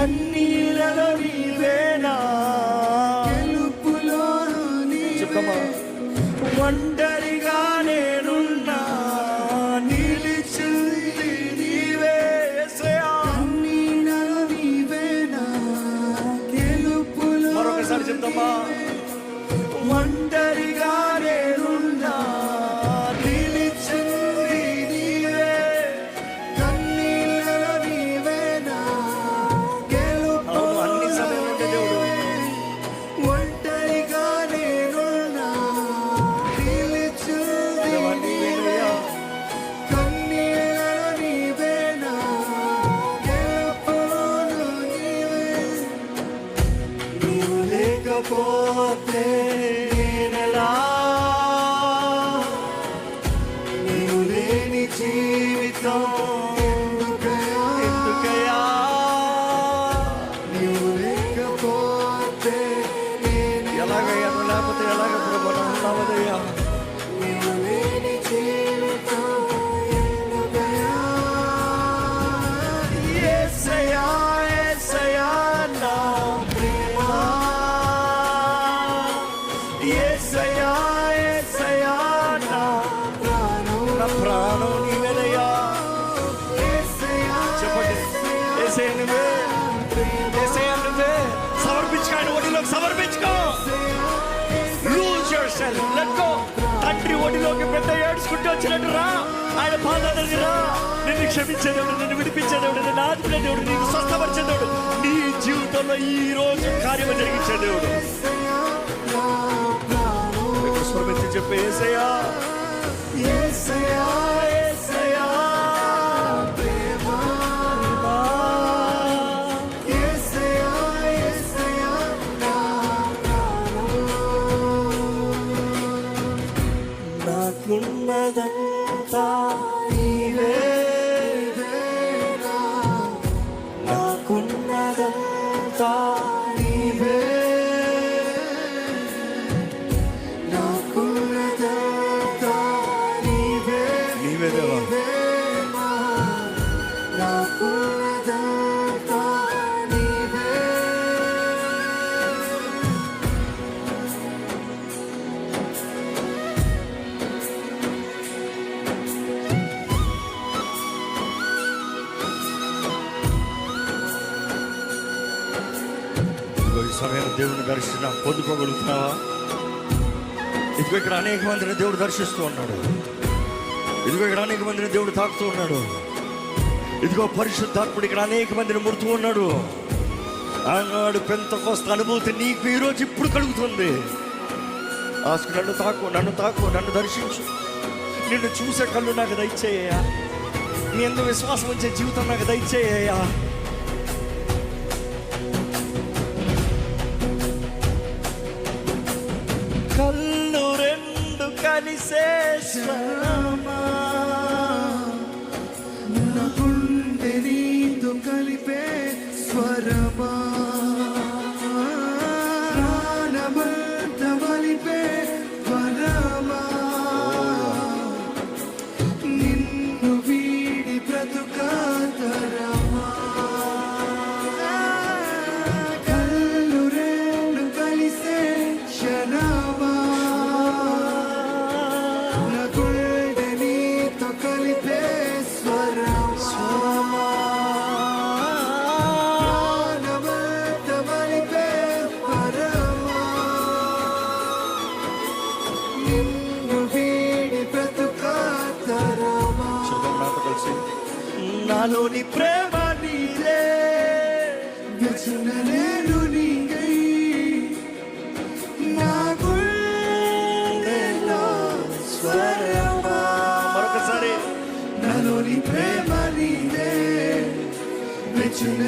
కన్నీళ్ళలో నీవేనా, గెలుపులో చెప్తామా, ఒంటరిగా నేనున్నా నిలిచింది నీవే యేసయ్యా. కన్నీళ్ళలో నీవేనా, గెలుపులో మరొకసారి చెప్తామా, ఒంటరిగా నేనున్నా నిలిచింది నీవే. కన్నీళ్ళలో నీవేనా, గెలుపులో అన్ని సమయంలో దేవుడు ఒంటరిగా నేనున్నా నిలిచింది నీవే. కన్నీళ్ళలో నీవేనా, గెలుపులో నీవే. నీవు లేకపోతే నేనెలా, నీవు లేని జీవితం ఎందుకయ్యా. నీవు లేకపోతే ఎలాగయ్యా, నువ్వు లేకపోతే ఎలాగ ప్రభు, నమ్మదయ్యా. నీవు లేని జీవితం ఎందుకయ్యా. యేసయ్యా, యేసయ్యా నా ప్రేమ, యేసయ్యా, యేసయ్యా నా ప్రాణం నీవేనయ్యా. చెప్పండి, యేసయ్య నువ్వే, యేసయ్య నువ్వే. సమర్పించుకో, ఆయన ఒడిలోకి సమర్పించుకో. Lose yourself, let go. తండ్రి ఒడిలోకి పెద్ద ఏడ్చుకుంటూ వచ్చినట్టు రా, ఆయన పాదాల దగ్గర రా. నిన్ను క్షమించే దేవుడు, నిన్ను విడిపించే దేవుడు, నిన్ను ఆదుకునే దేవుడు, నీకు స్వస్థపరిచే దేవుడు, నీ జీవితంలో ఈ రోజు కార్యము జరిగించే దేవుడు. స్వరమెత్తి చెప్పే యేసయ్యా, యేసయ్యా, యేసయ్యా ప్రేమ. యేసయ్యా, యేసయ్యా నా ప్రాణం. నాకున్నదంతా నీవే, నాకున్నదంతా నీవే. నాకున్నదంతా నీవే, నీవే దేవా. నాకున్నదంతా నీవే. ఇదిగో ఈ సమయంలో దేవుని దర్శన పొందుకోగలుగుతున్నావా? ఇదిగో ఇక్కడ అనేక మందిని దేవుడు దర్శిస్తూ ఉన్నాడు. ఇదిగో ఇక్కడ అనేక మందిని దేవుడు తాకుతూ ఉన్నాడు. ఇదిగో పరిశుద్ధాత్ముడు ఇక్కడ అనేక మందిని ముడుతూ ఉన్నాడు. ఆనాడు పెంతెకోస్తు అనుభూతి నీకు ఈరోజు ఇప్పుడు కలుగుతుంది. ఆసుకు నన్ను తాకు, నన్ను తాకు, నన్ను దర్శించు. నిన్ను చూసే కళ్ళు నాకు దయచేయ్యా. నీ ఎందు విశ్వాసం ఉంచే జీవితం నాకు దయచేయ్యా. కళ్ళు రెండు కలిసే శ్రమా, నా గుండె నీతో కలిపే స్వరమా, ప్రాణమంత వలిపే వరమా, నిన్ను వీడి బ్రతుకాతరమా. కళ్ళు రెండు కలిసే క్షణమా, నా గుండె నీతో కలిపే స్వరమా, ప్రాణమంత వలిపే వరమా, నిన్ను వీడి బ్రతుకాతరమా. కలిసి నాలోని ప్రేమ నీదే, వ్యసన నేను నీకై, నా గుండెలో స్వరమా. మరొకసారి నాలోని ప్రేమ నీదే, వ్యసన